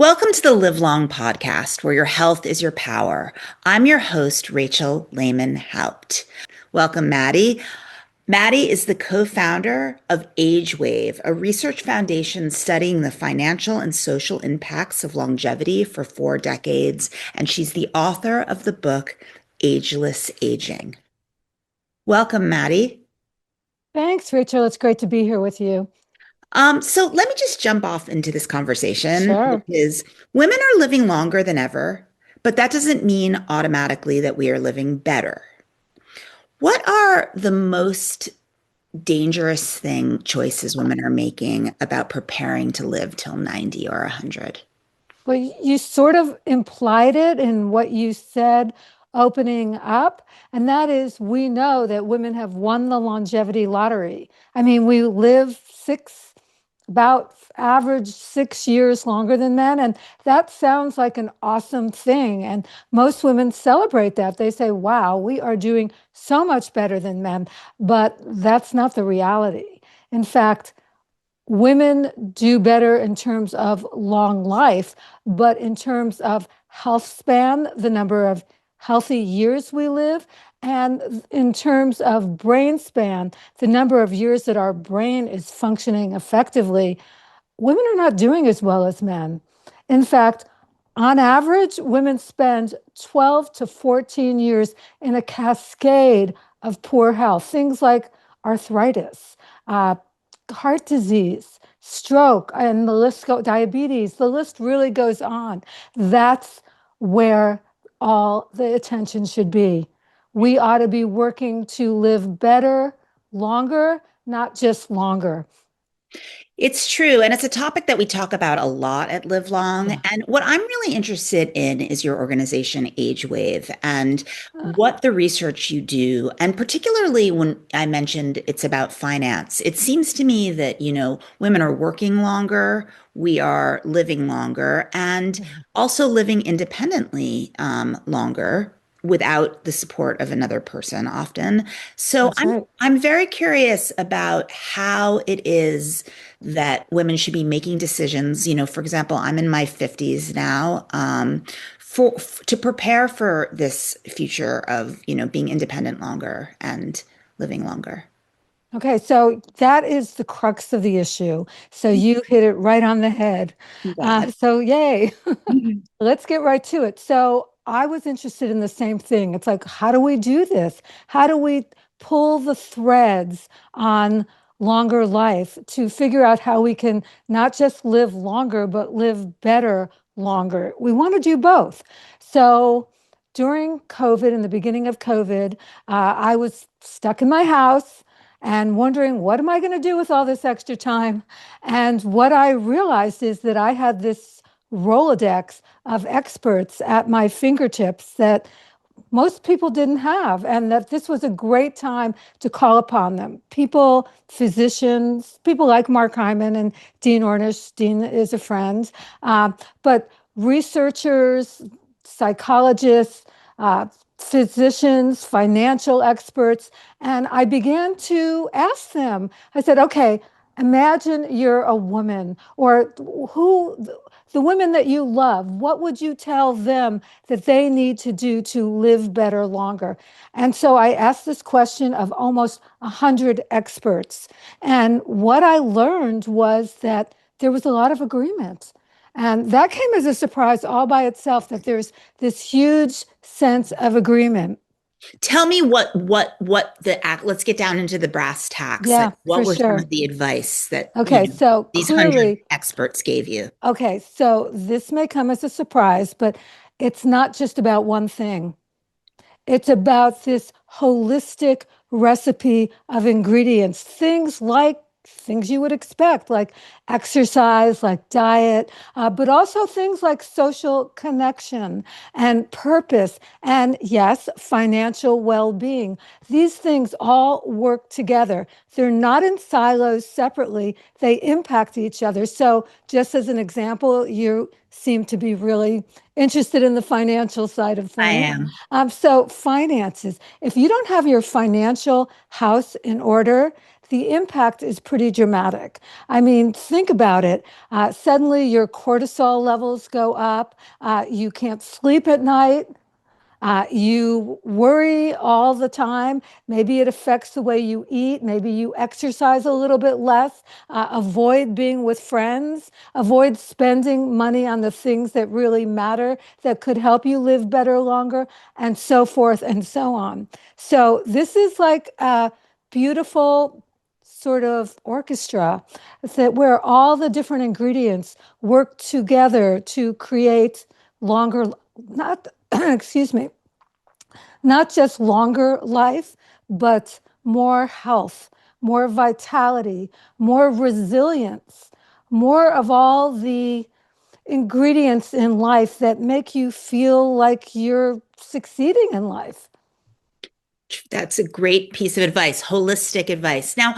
Welcome to the Livelong Podcast, where your health is your power. I'm your host, Rachel Lehman Haupt. Welcome, Maddy. Maddy is the co-founder of AgeWave, a research foundation studying the financial and social impacts of longevity for 4 decades, and she's the author of the book, Ageless Aging. Welcome, Maddy. Thanks, Rachel. It's great to be here with you. So let me just jump off into this conversation, which Sure. is women are living longer than ever, but that doesn't mean automatically that we are living better. What are the most dangerous choices women are making about preparing to live till 90 or 100? Well, you sort of implied it in what you said opening up, and that is we know that women have won the longevity lottery. I mean, we live about average 6 years longer than men, and that sounds like an awesome thing. And most women celebrate that. They say, wow, we are doing so much better than men, but that's not the reality. In fact, women do better in terms of long life, but in terms of health span, the number of healthy years we live, and in terms of brain span, the number of years that our brain is functioning effectively, women are not doing as well as men. In fact, on average, women spend 12 to 14 years in a cascade of poor health, things like arthritis, heart disease, stroke, and diabetes, the list really goes on. That's where all the attention should be. We ought to be working to live better, longer, not just longer. It's true. And it's a topic that we talk about a lot at Live Long. Yeah. And what I'm really interested in is your organization, AgeWave, and what the research you do. And particularly when I mentioned it's about finance, it seems to me that, women are working longer, we are living longer, and also living independently longer without the support of another person often. So That's I'm right. I'm very curious about how it is that women should be making decisions. For example, I'm in my 50s now, to prepare for this future of, being independent longer and living longer. Okay, so that is the crux of the issue. So you hit it right on the head. You got So yay. it. Let's get right to it. So I was interested in the same thing. It's like, how do we do this? How do we pull the threads on longer life to figure out how we can not just live longer, but live better longer? We want to do both. So during COVID, in the beginning of COVID, I was stuck in my house and wondering, what am I going to do with all this extra time? And what I realized is that I had this Rolodex of experts at my fingertips that most people didn't have, and that this was a great time to call upon them. People, physicians, people like Mark Hyman and Dean Ornish. Dean is a friend, but researchers, psychologists, physicians, financial experts. And I began to ask them, I said, okay, imagine you're a woman, or the women that you love, what would you tell them that they need to do to live better longer? And so I asked this question of almost 100 experts. And what I learned was that there was a lot of agreement. And that came as a surprise all by itself, that there's this huge sense of agreement. Tell me let's get down into the brass tacks. Like, Yeah, what for were some sure. of the advice that, Okay, so these 100 clearly, experts gave you? okay, so this may come as a surprise, but it's not just about one thing. It's about this holistic recipe of ingredients, things you would expect, like exercise, like diet, but also things like social connection and purpose, and yes, financial well-being. These things all work together. They're not in silos separately, they impact each other. So, just as an example, you seem to be really interested in the financial side of I things. am. So finances, if you don't have your financial house in order, the impact is pretty dramatic. I mean, think about it. Suddenly your cortisol levels go up. You can't sleep at night. You worry all the time. Maybe it affects the way you eat. Maybe you exercise a little bit less. Avoid being with friends. Avoid spending money on the things that really matter that could help you live better longer, and so forth and so on. So, this is like a beautiful sort of orchestra that where all the different ingredients work together to create longer, not, excuse me, not just longer life, but more health, more vitality, more resilience, more of all the ingredients in life that make you feel like you're succeeding in life. That's a great piece of advice, holistic advice. Now,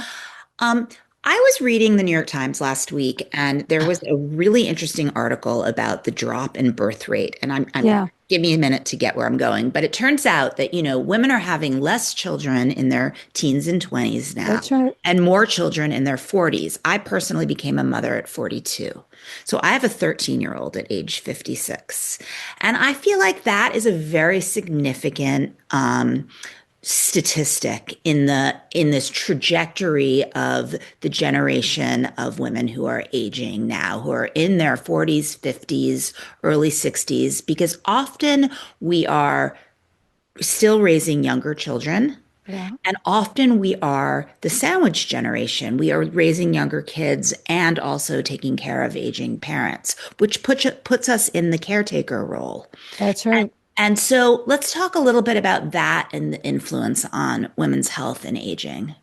um, I was reading the New York Times last week, and there was a really interesting article about the drop in birth rate. And I'm Yeah, give me a minute to get where I'm going. But it turns out that, women are having less children in their teens and 20s now, that's right. and more children in their 40s. I personally became a mother at 42. So I have a 13-year-old at age 56. And I feel like that is a very significant statistic in this trajectory of the generation of women who are aging now, who are in their 40s, 50s, early 60s, because often we are still raising younger children. Yeah, And often we are the sandwich generation. We are raising younger kids and also taking care of aging parents, which puts us in the caretaker role. that's right. And so let's talk a little bit about that and the influence on women's health and aging.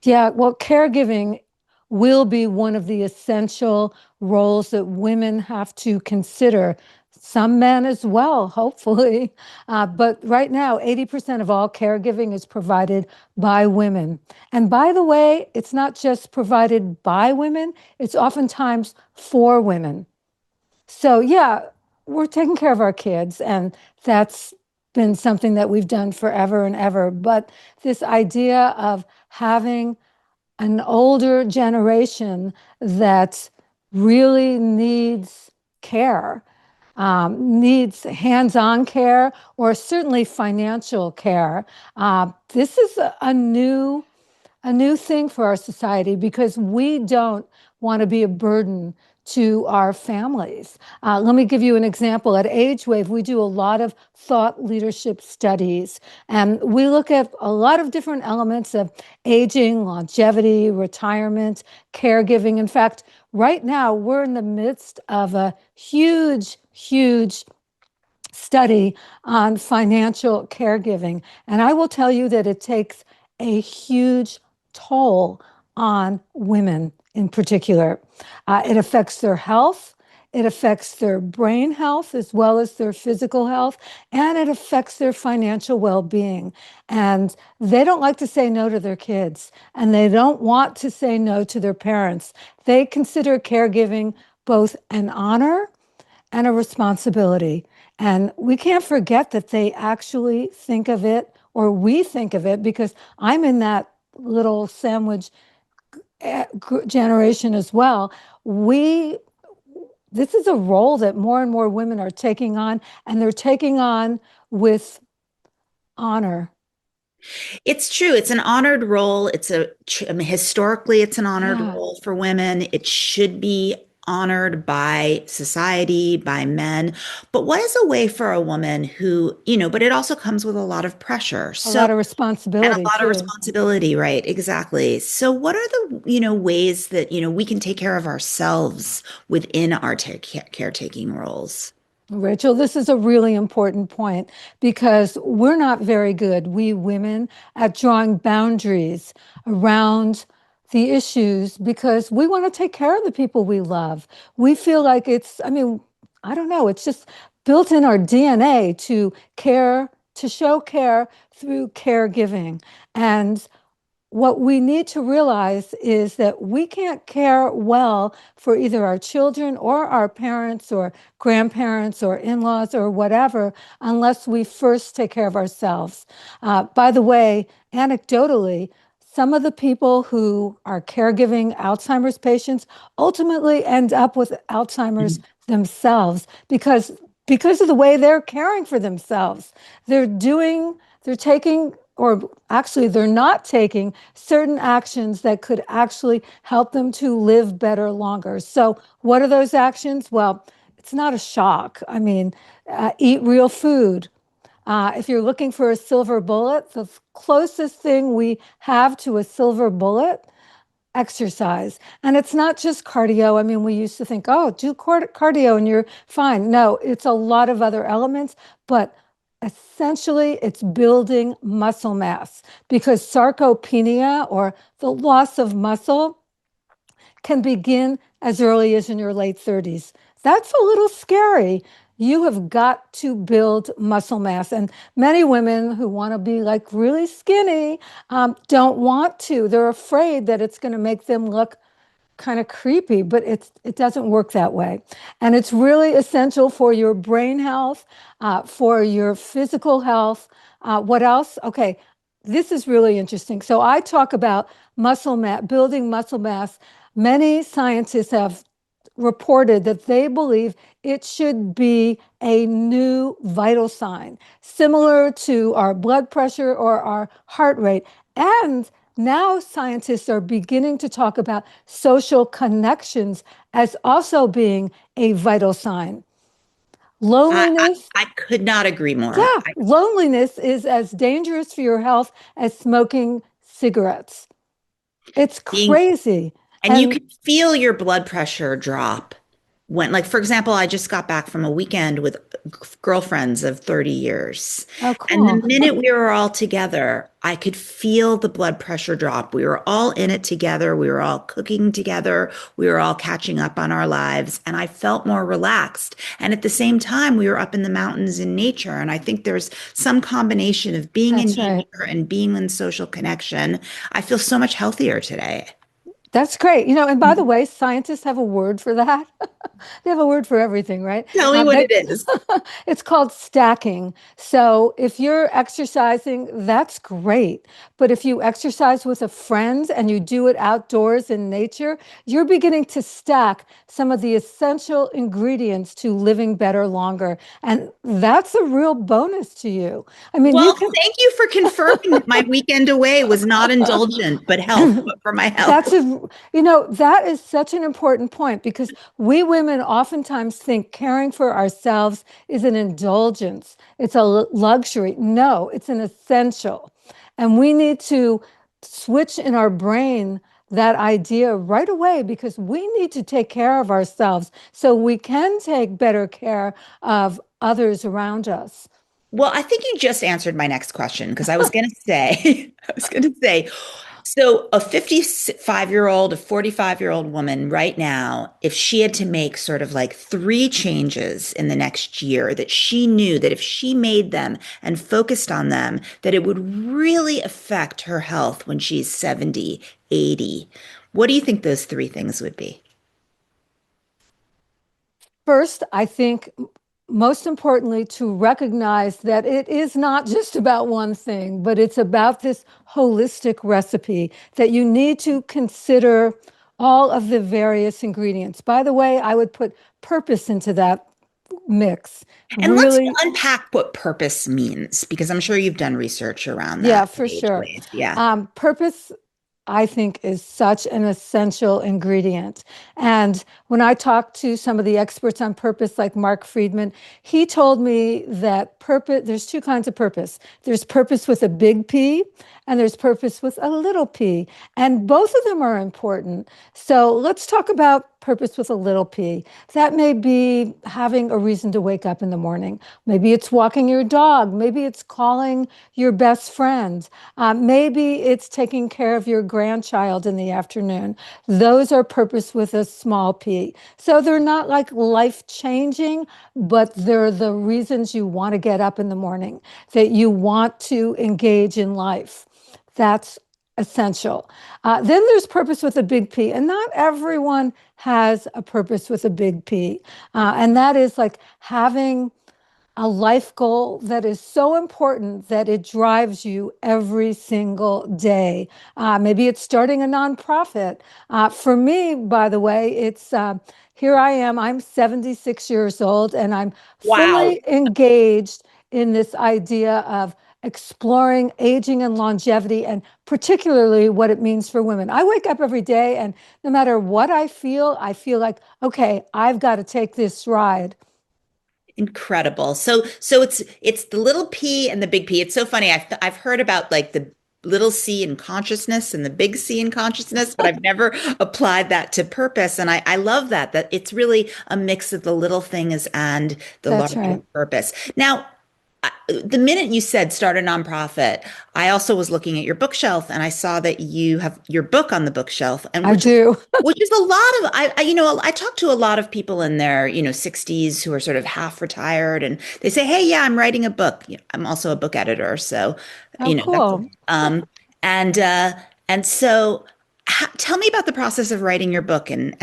Yeah, well, caregiving will be one of the essential roles that women have to consider. Some men as well, hopefully. But right now, 80% of all caregiving is provided by women. And by the way, it's not just provided by women, it's oftentimes for women. So, yeah, we're taking care of our kids, and that's been something that we've done forever and ever. But this idea of having an older generation that really needs care, needs hands-on care, or certainly financial care. This is a new thing for our society because we don't want to be a burden to our families. Let me give you an example. At AgeWave, we do a lot of thought leadership studies, and we look at a lot of different elements of aging, longevity, retirement, caregiving. In fact, right now, we're in the midst of a huge study on financial caregiving. And I will tell you that it takes a huge toll on women in particular. It affects their health, it affects their brain health as well as their physical health, and it affects their financial well being. And they don't like to say no to their kids, and they don't want to say no to their parents. They consider caregiving both an honor and a responsibility. And we can't forget that they actually think of it, or we think of it, because I'm in that little sandwich generation as well. We This is a role that more and more women are taking on, and they're taking on with honor. It's true. It's an honored role. I mean, historically, it's an honored Yeah, role for women. It should be honored by society, by men. But what is a way for a woman who, but it also comes with a lot of pressure. a So, lot of and a responsibility lot of too. responsibility, right? Exactly. So what are the, ways that, we can take care of ourselves within our caretaking roles? Rachel, this is a really important point because we're not very good, we women, at drawing boundaries around the issues because we want to take care of the people we love. We feel like I mean, I don't know, it's just built in our DNA to care, to show care through caregiving. And what we need to realize is that we can't care well for either our children or our parents or grandparents or in-laws or whatever unless we first take care of ourselves. By the way, anecdotally, some of the people who are caregiving Alzheimer's patients ultimately end up with Alzheimer's themselves because of the way they're caring for themselves. They're taking, or actually they're not taking certain actions that could actually help them to live better longer. So what are those actions? Well, it's not a shock. I mean, eat real food. If you're looking for a silver bullet, the closest thing we have to a silver bullet, exercise. And it's not just cardio. I mean, we used to think, oh, do cardio and you're fine. No, it's a lot of other elements, but essentially it's building muscle mass because sarcopenia, or the loss of muscle, can begin as early as in your late 30s. That's a little scary. You have got to build muscle mass. And many women who want to be like really skinny don't want to. They're afraid that it's going to make them look kind of creepy, but it doesn't work that way. And it's really essential for your brain health, for your physical health. What else? Okay, this is really interesting. So I talk about muscle mass, building muscle mass. Many scientists have reported that they believe it should be a new vital sign, similar to our blood pressure or our heart rate. And now scientists are beginning to talk about social connections as also being a vital sign. I, I, Loneliness, I could not agree more. yeah, loneliness is as dangerous for your health as smoking cigarettes. It's Being crazy. And you And can feel your blood pressure drop when, like, for example, I just got back from a weekend with girlfriends of 30 years. oh, And the cool. minute we were all together, I could feel the blood pressure drop. We were all in it together. We were all cooking together. We were all catching up on our lives. And I felt more relaxed. And at the same time, we were up in the mountains in nature. And I think there's some combination of being in That's right. nature and being in social connection. I feel so much healthier today. That's great. And by the way, scientists have a word for that. They have a word for everything, right? Tell me what it is. It's called stacking. So if you're exercising, that's great. But if you exercise with a friend and you do it outdoors in nature, you're beginning to stack some of the essential ingredients to living better longer. And that's a real bonus to you. I mean, you Well, can. thank you for confirming that my weekend away was not indulgent, but but for my health. That is such an important point because we women oftentimes think caring for ourselves is an indulgence. It's a luxury. No, it's an essential. And we need to switch in our brain that idea right away because we need to take care of ourselves so we can take better care of others around us. Well, I think you just answered my next question because I was going to say, I was going to say, so a 55-year-old, a 45-year-old woman right now, if she had to make sort of like three changes in the next year that she knew that if she made them and focused on them, that it would really affect her health when she's 70, 80. What do you think those three things would be? First, I think most importantly, to recognize that it is not just about one thing, but it's about this holistic recipe that you need to consider all of the various ingredients. By the way, I would put purpose into that mix. And let's Really, unpack what purpose means, because I'm sure you've done research around yeah, that for age sure. ways. Yeah. Purpose, I think, is such an essential ingredient. And when I talked to some of the experts on purpose, like Mark Friedman, he told me that there's two kinds of purpose. There's purpose with a big P, and there's purpose with a little p. And both of them are important. So let's talk about purpose with a little p. That may be having a reason to wake up in the morning. Maybe it's walking your dog. Maybe it's calling your best friend. Maybe it's taking care of your grandchild in the afternoon. Those are purpose with a small p. So they're not like life changing, but they're the reasons you want to get up in the morning, that you want to engage in life. That's essential. Then there's purpose with a big P, and not everyone has a purpose with a big P. And that is like having a life goal that is so important that it drives you every single day. Maybe it's starting a nonprofit. For me, by the way, it's here I am. I'm 76 years old and I'm Wow. fully engaged in this idea of exploring aging and longevity and particularly what it means for women. I wake up every day and no matter what I feel like, okay, I've got to take this ride. Incredible. So it's the little P and the big P. It's so funny. I've heard about like the little C in consciousness and the big C in consciousness, but I've never applied that to purpose. And I love that it's really a mix of the little things and the That's larger right. purpose. Now, the minute you said start a nonprofit, I also was looking at your bookshelf and I saw that you have your book on the bookshelf, and I do. which is a lot of you know, I talk to a lot of people in their 60s who are sort of half retired, and they say, "Hey, yeah, I'm writing a book. I'm also a book editor, so Oh, that's cool. and and so tell me about the process of writing your book and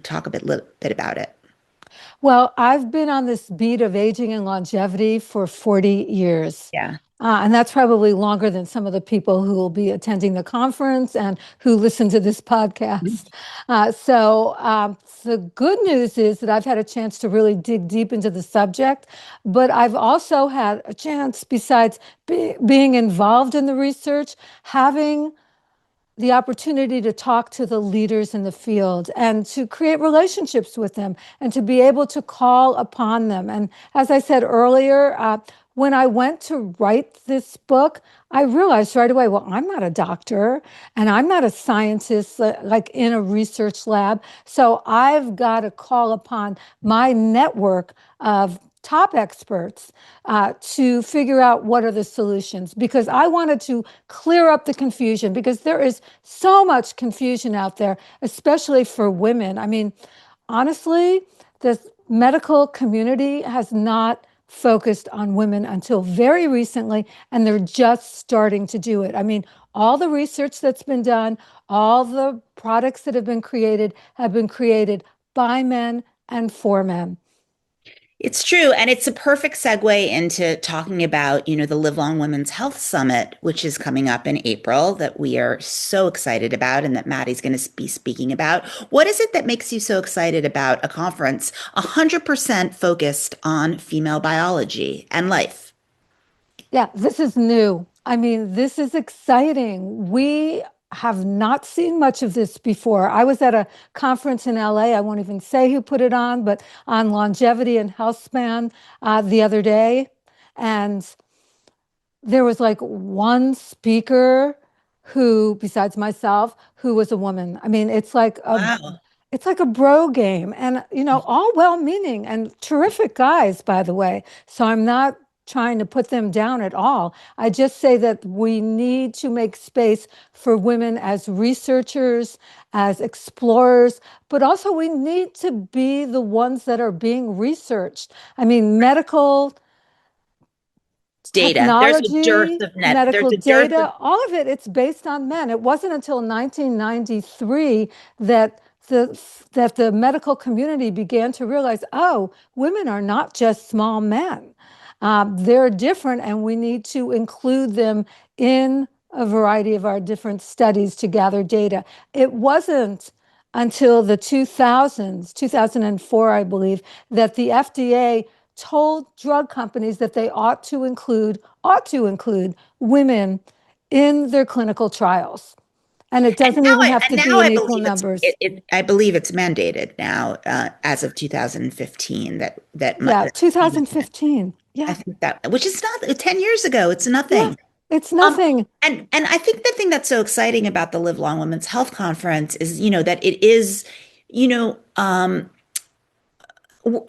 talk a little bit about it." Well, I've been on this beat of aging and longevity for 40 years. Yeah. And that's probably longer than some of the people who will be attending the conference and who listen to this podcast. The good news is that I've had a chance to really dig deep into the subject, but I've also had a chance, besides being involved in the research, having the opportunity to talk to the leaders in the field and to create relationships with them and to be able to call upon them. And as I said earlier, when I went to write this book, I realized right away, well, I'm not a doctor and I'm not a scientist like in a research lab. So I've got to call upon my network of top experts to figure out what are the solutions because I wanted to clear up the confusion because there is so much confusion out there, especially for women. I mean, honestly, the medical community has not focused on women until very recently, and they're just starting to do it. I mean, all the research that's been done, all the products that have been created by men and for men. It's true. And it's a perfect segue into talking about, the Livelong Women's Health Summit, which is coming up in April, that we are so excited about and that Maddie's going to be speaking about. What is it that makes you so excited about a conference 100% focused on female biology and life? Yeah, this is new. I mean, this is exciting. We have not seen much of this before. I was at a conference in LA. I won't even say who put it on, but on longevity and healthspan the other day. And there was like one speaker who, besides myself, who was a woman. I mean, Wow. it's like a bro game and, all well-meaning and terrific guys, by the way. So I'm not trying to put them down at all. I just say that we need to make space for women as researchers, as explorers, but also we need to be the ones that are being researched. I mean, medical Data. technology, There's medical a dearth of data, all of it, it's based on men. It wasn't until 1993 that the medical community began to realize, oh, women are not just small men. They're different, and we need to include them in a variety of our different studies to gather data. It wasn't until the 2000s, 2004, I believe, that the FDA told drug companies that they ought to include women in their clinical trials. And it And doesn't even have to now be I in equal believe numbers. I believe it's mandated now, as of 2015, Yeah, that 2015. I Yeah, think that, which is not 10 years ago, it's yeah, nothing. it's Um, nothing. and I think the thing that's so exciting about the Live Long Women's Health Conference is, that it is, you know, um,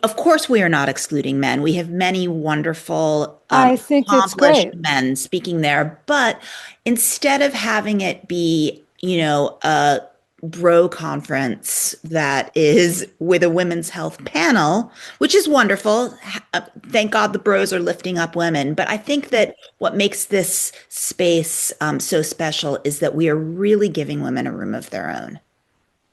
of course, we are not excluding men. We have many wonderful, I think it's accomplished great. men speaking there. But instead of having it be, a bro conference that is with a women's health panel, which is wonderful. Thank God the bros are lifting up women. But I think that what makes this space so special is that we are really giving women a room of their own.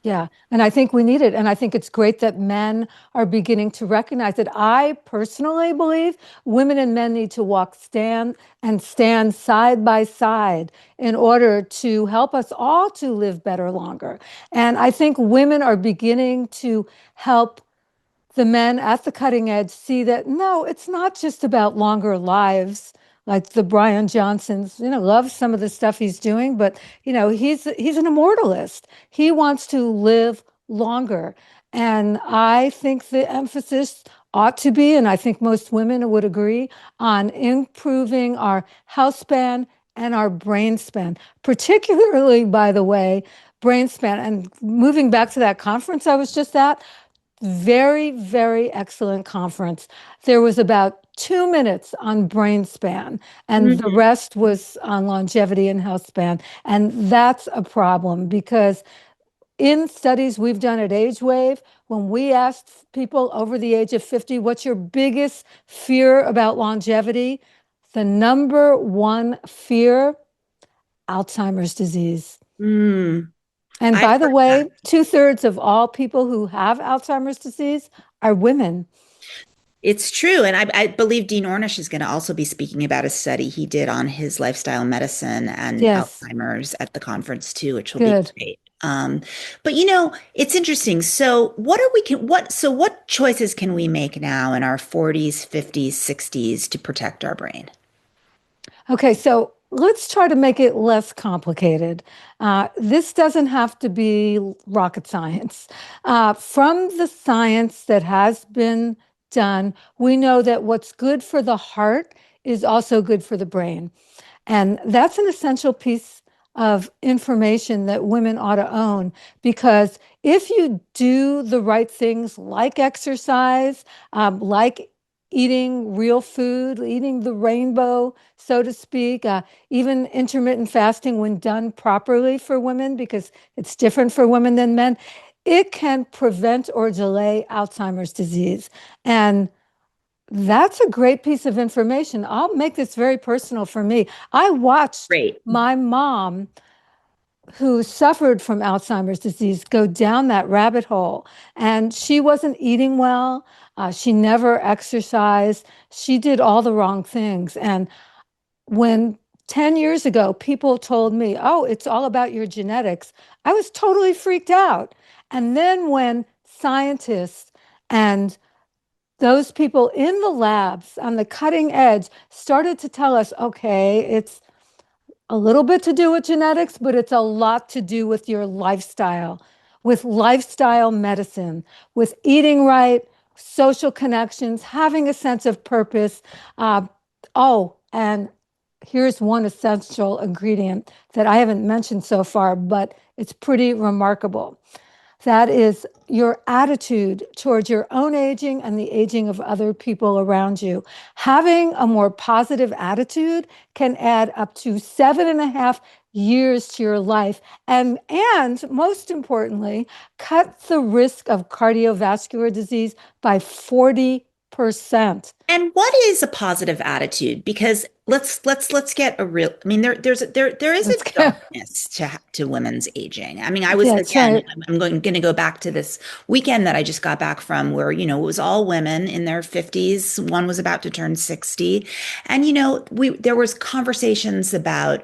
Yeah, and I think we need it. And I think it's great that men are beginning to recognize it. I personally believe women and men need to stand side by side in order to help us all to live better longer. And I think women are beginning to help the men at the cutting edge see that no, it's not just about longer lives. Like the Brian Johnsons, love some of the stuff he's doing, but he's an immortalist. He wants to live longer. And I think the emphasis ought to be, and I think most women would agree, on improving our health span and our brain span, particularly, by the way, brain span. And moving back to that conference I was just at, very, very excellent conference. There was about 2 minutes on brain span, and the Mhm. rest was on longevity and health span. And that's a problem because in studies we've done at AgeWave, when we asked people over the age of 50, what's your biggest fear about longevity? The number one fear, Alzheimer's disease. Mm, And I've by the heard that. way, 2/3 of all people who have Alzheimer's disease are women. It's true. And I believe Dean Ornish is going to also be speaking about a study he did on his lifestyle medicine and Yes, Alzheimer's at the conference too, which will be good. great. But it's interesting. So what choices can we make now in our 40s, 50s, 60s to protect our brain? Okay, so let's try to make it less complicated. This doesn't have to be rocket science. From the science that has been done, we know that what's good for the heart is also good for the brain. And that's an essential piece of information that women ought to own because if you do the right things like exercise, like eating real food, eating the rainbow, so to speak, even intermittent fasting when done properly for women, because it's different for women than men, it can prevent or delay Alzheimer's disease. And that's a great piece of information. I'll make this very personal for me. I watched Great. my mom, who suffered from Alzheimer's disease, go down that rabbit hole. And she wasn't eating well. She never exercised. She did all the wrong things. And when 10 years ago, people told me, oh, it's all about your genetics, I was totally freaked out. And then when scientists and those people in the labs on the cutting edge started to tell us, okay, it's a little bit to do with genetics, but it's a lot to do with your lifestyle, with lifestyle medicine, with eating right, social connections, having a sense of purpose. Uh, oh, and here's one essential ingredient that I haven't mentioned so far, but it's pretty remarkable. That is your attitude towards your own aging and the aging of other people around you. Having a more positive attitude can add up to 7.5 years to your life. And most importantly, cut the risk of cardiovascular disease by 40%. And what is a positive attitude? Because let's get a real. I mean, there is a Let's go. darkness to women's aging. I mean, I was That's again. right. I'm going to go back to this weekend that I just got back from, where it was all women in their 50s. One was about to turn 60, and we there was conversations about.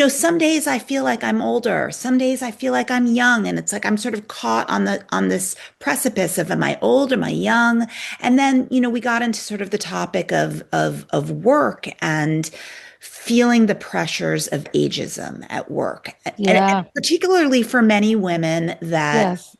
Some days I feel like I'm older. Some days I feel like I'm young, and it's like I'm sort of caught on this precipice of am I old, am I young? And then, we got into sort of the topic of work and feeling the pressures of ageism at work. And Yeah. particularly for many women that, Yes.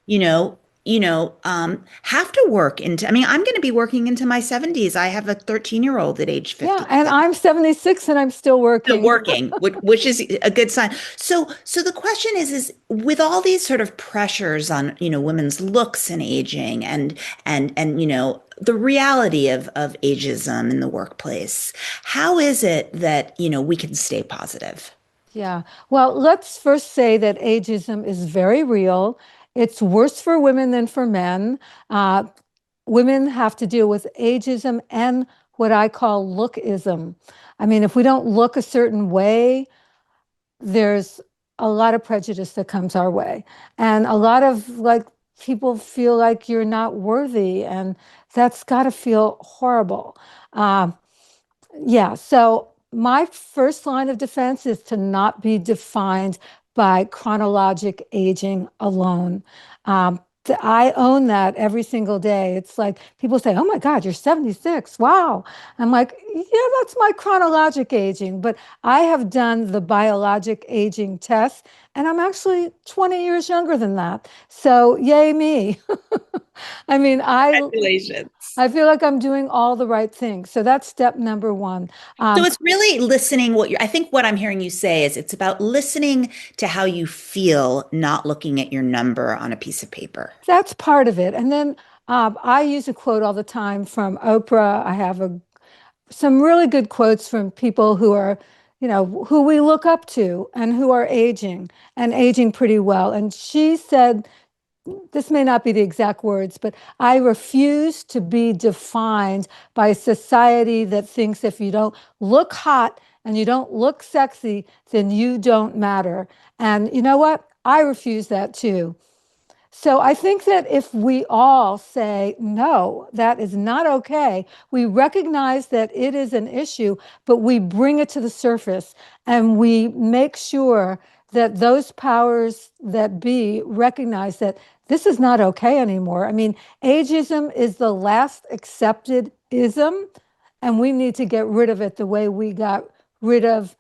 have to work into, I mean, I'm going to be working into my 70s. I have a 13-year-old at age Yeah. 50 And I'm 76 and I'm still still working. working, which is a good sign. So the question is with all these sort of pressures on, women's looks and aging and the reality of ageism in the workplace, how is it that, we can stay positive? Yeah. Well, let's first say that ageism is very real. It's worse for women than for men. Uh, Women have to deal with ageism and what I call lookism. I mean, if we don't look a certain way, there's a lot of prejudice that comes our way. And a lot of like people feel like you're not worthy, and that's got to feel horrible. Um, yeah, so my first line of defense is to not be defined by chronologic aging alone. I own that every single day. It's like people say, "Oh my God, you're 76. Wow." I'm like, "Yeah, that's my chronologic aging, but I have done the biologic aging test, and I'm actually 20 years younger than that. So, yay me." I mean, Congratulations. I feel like I'm doing all the right things. So that's step number one. So Um, it's really listening I think what I'm hearing you say is it's about listening to how you feel, not looking at your number on a piece of paper. that's part of it. And then I use a quote all the time from Oprah. I have some really good quotes from people who are, who we look up to and who are aging and aging pretty well. And she said, this may not be the exact words, but I refuse to be defined by a society that thinks if you don't look hot and you don't look sexy, then you don't matter. And you know what? I refuse that too. So I think that if we all say, no, that is not okay, we recognize that it is an issue, but we bring it to the surface and we make sure that those powers that be recognize that this is not okay anymore. I mean, ageism is the last accepted ism, and we need to get rid of it the way we got rid of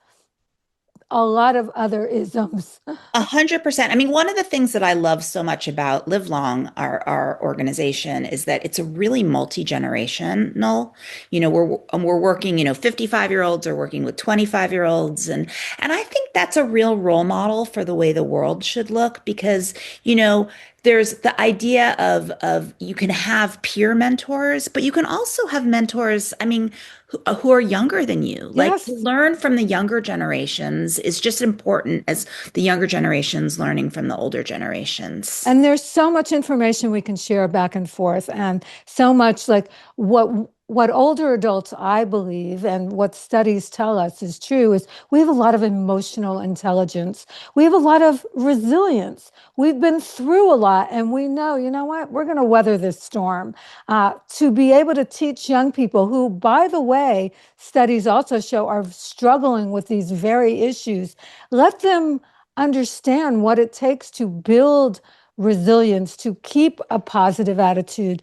a lot of other isms. 100%. I mean, one of the things that I love so much about Livelong, our organization, is that it's a really multi-generational. We're working, 55-year-olds are working with 25-year-olds, and I think that's a real role model for the way the world should look because, there's the idea of you can have peer mentors, but you can also have mentors, I mean, who are younger than you. Like to Yes. learn from the younger generations is just important as the younger generations learning from the older generations. And there's so much information we can share back and forth, and so much like what older adults, I believe, and what studies tell us is true, is we have a lot of emotional intelligence. We have a lot of resilience. We've been through a lot, and we know, you know what, we're going to weather this storm. To be able to teach young people who, by the way, studies also show are struggling with these very issues, let them understand what it takes to build resilience, to keep a positive attitude.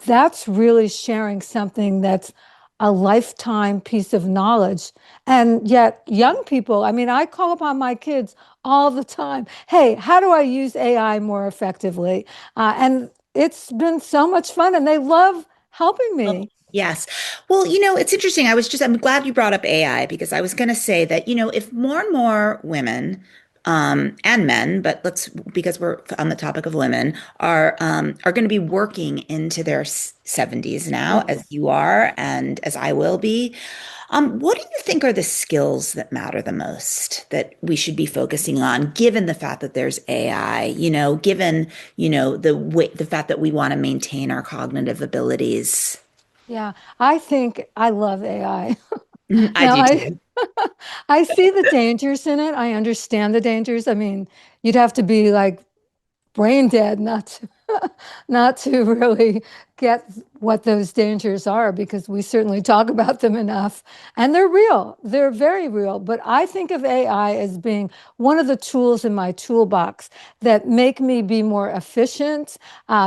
That's really sharing something that's a lifetime piece of knowledge. And yet, young people, I mean, I call upon my kids all the time. Hey, how do I use AI more effectively? And it's been so much fun, and they love helping Oh, me. yes. Well, it's interesting. I'm glad you brought up AI because I was going to say that, if more and more women, and men, but because we're on the topic of women, are going to be working into their 70s now, as Yes. you are and as I will be. What do you think are the skills that matter the most that we should be focusing on, given the fact that there's AI, given, the fact that we want to maintain our cognitive abilities? Yeah, I think I love AI. I Now, do I too. I see the dangers in it. I understand the dangers. I mean, you'd have to be like brain dead not to, not to really get what those dangers are, because we certainly talk about them enough, and they're real. They're very real. But I think of AI as being one of the tools in my toolbox that make me be more efficient,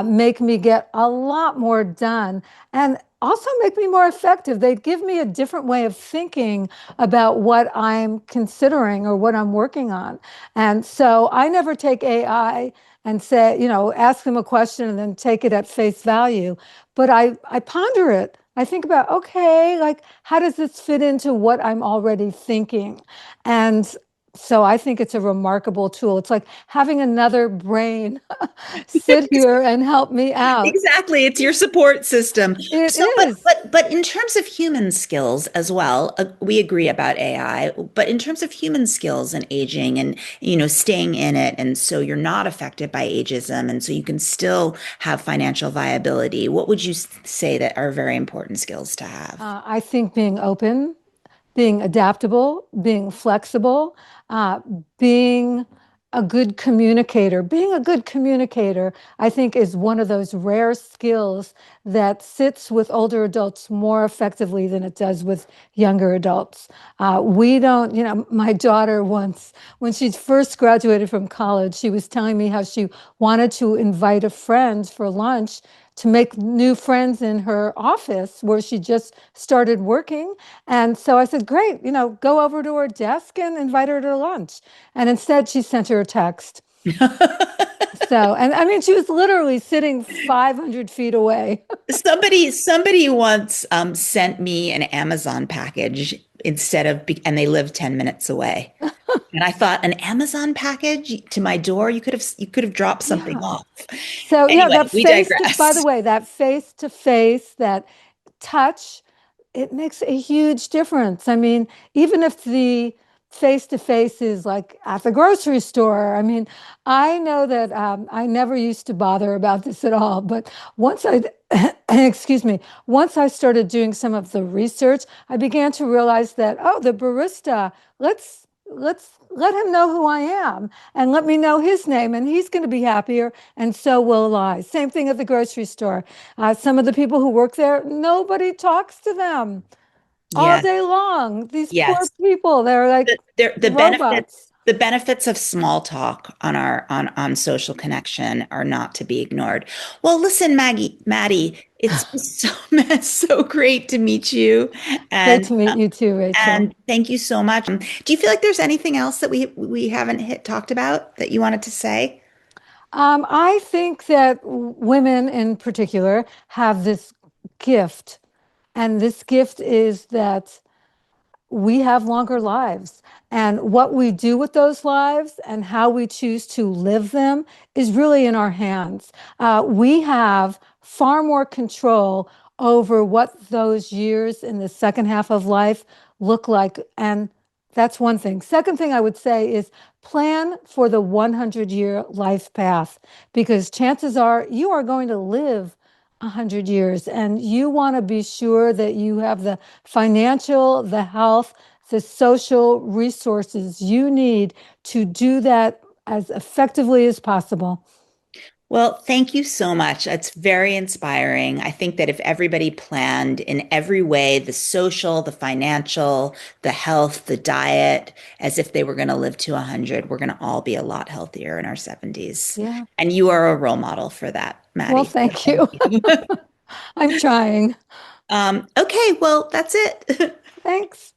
make me get a lot more done, and also make me more effective. They give me a different way of thinking about what I'm considering or what I'm working on. And so I never take AI and say, ask them a question and then take it at face value. But I ponder it. I think about, okay, like, how does this fit into what I'm already thinking? And so I think it's a remarkable tool. It's like having another brain sit here and help me out. Exactly, it's your support system. It So, but is. but but in terms of human skills as well, we agree about AI. But in terms of human skills and aging, and staying in it, and so you're not affected by ageism, and so you can still have financial viability. What would you say that are very important skills to have? I think being open, being adaptable, being flexible, uh, being a good communicator. Being a good communicator, I think, is one of those rare skills that sits with older adults more effectively than it does with younger adults. We don't, my daughter once, when she first graduated from college, she was telling me how she wanted to invite a friend for lunch to make new friends in her office where she just started working. And so I said, great, go over to her desk and invite her to lunch. And instead, she sent her a text. So, and I mean, she was literally sitting 500 feet away. Somebody once sent me an Amazon package and they lived 10 minutes away. And I thought, an Amazon package to my door, you could have dropped something Yeah. off. So, Anyway, that we by the digress. way, that face to face, that touch, it makes a huge difference. I mean, even if the face to face is like at the grocery store, I mean, I know that I never used to bother about this at all. But once I, excuse me, once I started doing some of the research, I began to realize that, oh, the barista, let's let him know who I am and let me know his name, and he's going to be happier, and so will I. Same thing at the grocery store. Some of the people who work there, nobody talks to them all Yes, day long. These poor yes. people, they're like The benefits robots. the benefits of small talk on social connection are not to be ignored. Well, listen, Maddie, it's just so great to meet you, Great and to meet you too, Rachel. thank you so much. Do you feel like there's anything else that we haven't talked about that you wanted to say? I think that women in particular have this gift, and this gift is that we have longer lives. And what we do with those lives and how we choose to live them is really in our hands. We have far more control over what those years in the second half of life look like. And that's one thing. Second thing I would say is plan for the 100-year life path, because chances are you are going to live 100 years, and you want to be sure that you have the financial, the health, the social resources you need to do that as effectively as possible. Well, thank you so much. It's very inspiring. I think that if everybody planned in every way, the social, the financial, the health, the diet, as if they were going to live to 100, we're going to all be a lot healthier in our 70s. Yeah. And you are a role model for that, Well, Maddie. So thank thank you. you. I'm trying. Okay, well, that's it. Thanks.